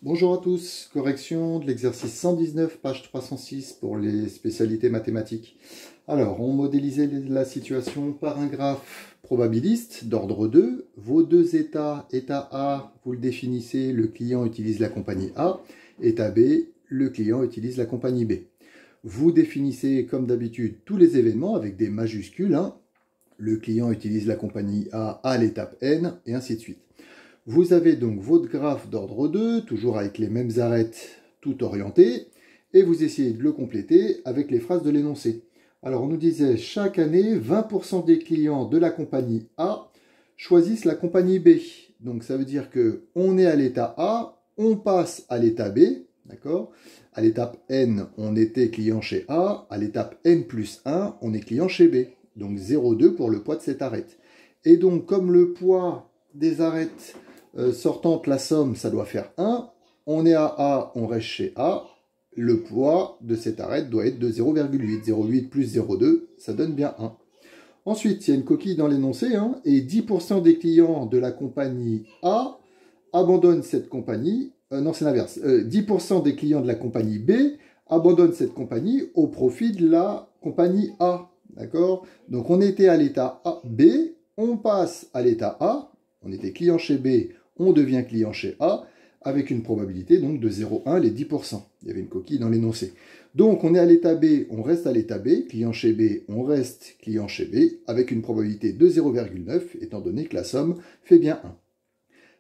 Bonjour à tous, correction de l'exercice 119, page 306 pour les spécialités mathématiques. Alors, on modélisait la situation par un graphe probabiliste d'ordre 2. Vos deux états, état A, vous le définissez, le client utilise la compagnie A. État B, le client utilise la compagnie B. Vous définissez comme d'habitude tous les événements avec des majuscules. Le client utilise la compagnie A à l'étape N, et ainsi de suite. Vous avez donc votre graphe d'ordre 2, toujours avec les mêmes arêtes tout orientées, et vous essayez de le compléter avec les phrases de l'énoncé. Alors on nous disait, chaque année, 20% des clients de la compagnie A choisissent la compagnie B. Donc ça veut dire qu'on est à l'état A, on passe à l'état B, d'accord? À l'étape N, on était client chez A, à l'étape N plus 1, on est client chez B. Donc 0,2 pour le poids de cette arête. Et donc comme le poids des arêtes sortante, la somme, ça doit faire 1. On est à A, on reste chez A. Le poids de cette arête doit être de 0,8. 0,8 plus 0,2, ça donne bien 1. Ensuite, il y a une coquille dans l'énoncé, et 10% des clients de la compagnie A abandonnent cette compagnie. Non, c'est l'inverse. 10% des clients de la compagnie B abandonnent cette compagnie au profit de la compagnie A. D'accord? Donc, on était à l'état B, on passe à l'état A. On était client chez B, on devient client chez A, avec une probabilité donc de 0,1, les 10%. Il y avait une coquille dans l'énoncé. Donc on est à l'état B, on reste à l'état B, client chez B, on reste client chez B, avec une probabilité de 0,9, étant donné que la somme fait bien 1.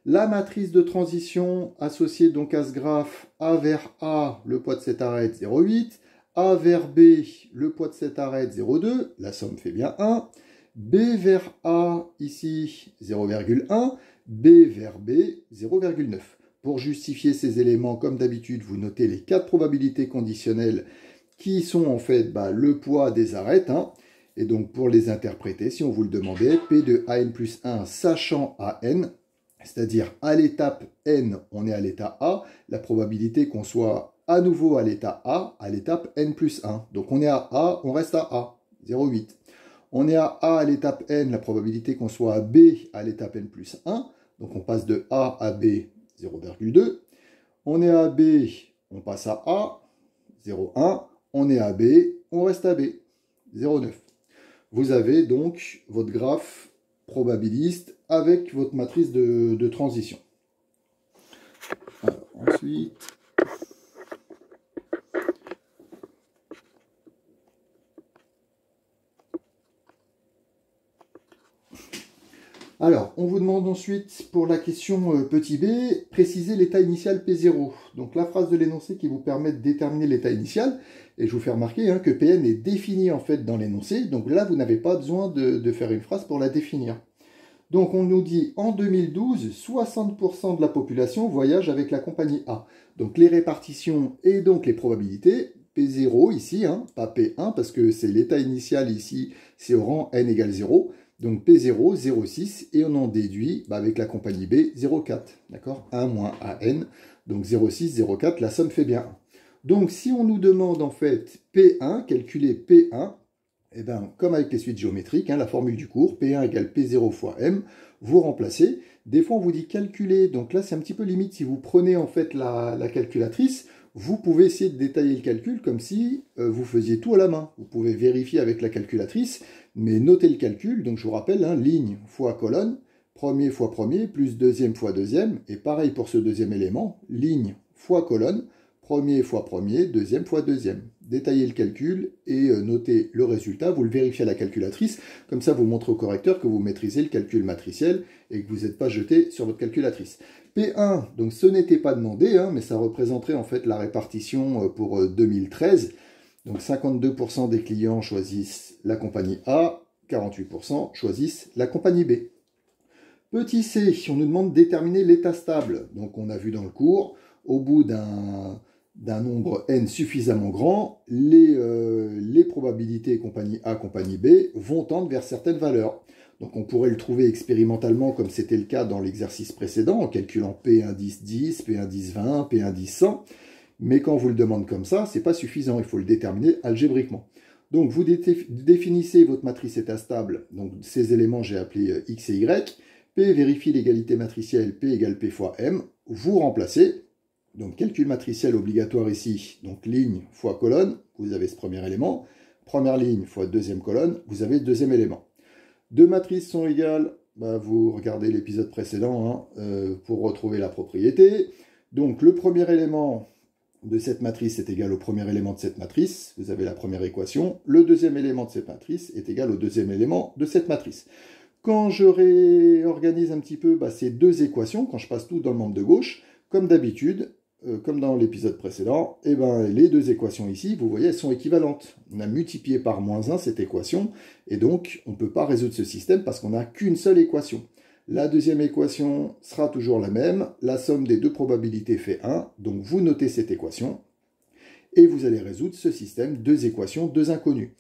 La matrice de transition associée donc à ce graphe, A vers A, le poids de cette arête 0,8, A vers B, le poids de cette arête 0,2, la somme fait bien 1. B vers A, ici, 0,1. B vers B, 0,9. Pour justifier ces éléments, comme d'habitude, vous notez les 4 probabilités conditionnelles qui sont en fait le poids des arêtes. Et donc, pour les interpréter, si on vous le demandait, P de AN plus 1, sachant AN, c'est-à-dire à l'étape N, on est à l'état A, la probabilité qu'on soit à nouveau à l'état A, à l'étape N plus 1. Donc, on est à A, on reste à A, 0,8. On est à A à l'étape N, la probabilité qu'on soit à B à l'étape N plus 1. Donc on passe de A à B, 0,2. On est à B, on passe à A, 0,1. On est à B, on reste à B, 0,9. Vous avez donc votre graphe probabiliste avec votre matrice de transition. Alors, ensuite... Alors, on vous demande ensuite, pour la question petit b, préciser l'état initial P0. Donc la phrase de l'énoncé qui vous permet de déterminer l'état initial, et je vous fais remarquer que Pn est défini en fait dans l'énoncé, donc là vous n'avez pas besoin de faire une phrase pour la définir. Donc on nous dit, en 2012, 60% de la population voyage avec la compagnie A. Donc les répartitions et donc les probabilités, P0 ici, pas P1, parce que c'est l'état initial ici, c'est au rang n égale 0. Donc P0, 0,6, et on en déduit avec la compagnie B, 0,4. D'accord? 1 moins AN, donc 0,6, 0,4, la somme fait bien 1. Donc si on nous demande en fait P1, calculer P1, eh bien, comme avec les suites géométriques, la formule du cours, P1 égale P0 fois M, vous remplacez. Des fois on vous dit calculer, donc là c'est un petit peu limite, si vous prenez en fait la calculatrice, vous pouvez essayer de détailler le calcul comme si vous faisiez tout à la main. Vous pouvez vérifier avec la calculatrice, mais notez le calcul. Donc je vous rappelle, ligne fois colonne, premier fois premier, plus deuxième fois deuxième. Et pareil pour ce deuxième élément, ligne fois colonne, premier fois premier, deuxième fois deuxième. Détaillez le calcul et notez le résultat. Vous le vérifiez à la calculatrice. Comme ça, vous montrez au correcteur que vous maîtrisez le calcul matriciel et que vous n'êtes pas jeté sur votre calculatrice. P1, donc ce n'était pas demandé, mais ça représenterait en fait la répartition pour 2013. Donc 52% des clients choisissent la compagnie A, 48% choisissent la compagnie B. Petit c, on nous demande de déterminer l'état stable. Donc on a vu dans le cours, au bout d'un nombre n suffisamment grand, les probabilités compagnie A, compagnie B vont tendre vers certaines valeurs. Donc on pourrait le trouver expérimentalement comme c'était le cas dans l'exercice précédent, en calculant P indice 10, P indice 20, P indice 100. Mais quand on vous le demande comme ça, ce n'est pas suffisant, il faut le déterminer algébriquement. Donc vous définissez votre matrice état stable, donc ces éléments j'ai appelé X et Y. P vérifie l'égalité matricielle, P égale P fois M. Vous remplacez. Donc calcul matriciel obligatoire ici, donc ligne fois colonne, vous avez ce premier élément. Première ligne fois deuxième colonne, vous avez le deuxième élément. Deux matrices sont égales, vous regardez l'épisode précédent pour retrouver la propriété. Donc le premier élément de cette matrice est égal au premier élément de cette matrice, vous avez la première équation. Le deuxième élément de cette matrice est égal au deuxième élément de cette matrice. Quand je réorganise un petit peu ces deux équations, quand je passe tout dans le membre de gauche, comme d'habitude, comme dans l'épisode précédent, les deux équations ici, vous voyez, elles sont équivalentes. On a multiplié par moins 1 cette équation, et donc on ne peut pas résoudre ce système parce qu'on n'a qu'une seule équation. La deuxième équation sera toujours la même, la somme des deux probabilités fait 1, donc vous notez cette équation, et vous allez résoudre ce système, deux équations, deux inconnues.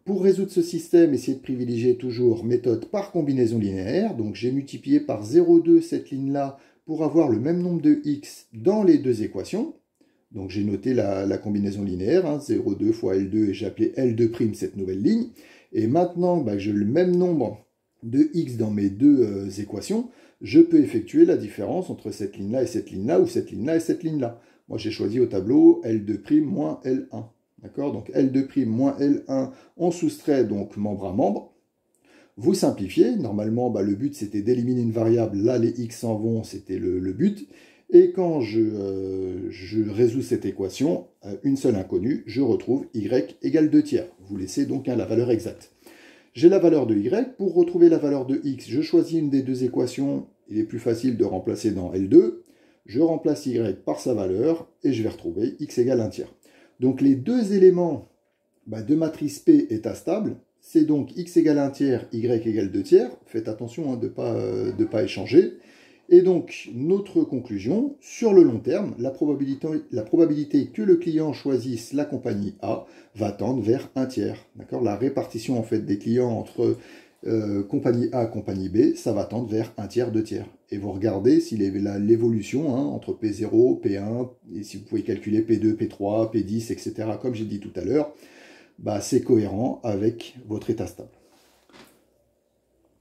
Pour résoudre ce système, essayez de privilégier toujours méthode par combinaison linéaire, donc j'ai multiplié par 0,2 cette ligne-là, pour avoir le même nombre de x dans les deux équations. Donc j'ai noté la combinaison linéaire, 0,2 fois L2, et j'ai appelé L2' cette nouvelle ligne. Et maintenant que j'ai le même nombre de x dans mes deux équations, je peux effectuer la différence entre cette ligne-là et cette ligne-là, ou cette ligne-là et cette ligne-là. Moi j'ai choisi au tableau L2' moins L1. D'accord? Donc L2' moins L1, on soustrait donc membre à membre. Vous simplifiez, normalement le but c'était d'éliminer une variable, là les x s'en vont, c'était le but, et quand je résous cette équation, une seule inconnue, je retrouve y égale 2 tiers. Vous laissez donc la valeur exacte. J'ai la valeur de y, pour retrouver la valeur de x, je choisis une des deux équations, il est plus facile de remplacer dans L2, je remplace y par sa valeur, et je vais retrouver x égale 1 tiers. Donc les deux éléments de matrice P est stable. C'est donc x égale 1 tiers, y égale 2 tiers. Faites attention de ne pas échanger. Et donc, notre conclusion, sur le long terme, la probabilité que le client choisisse la compagnie A va tendre vers 1 tiers. La répartition en fait, des clients entre compagnie A et compagnie B, ça va tendre vers 1 tiers, 2 tiers. Et vous regardez si l'évolution entre P0, P1, et si vous pouvez calculer P2, P3, P10, etc., comme j'ai dit tout à l'heure, c'est cohérent avec votre état stable.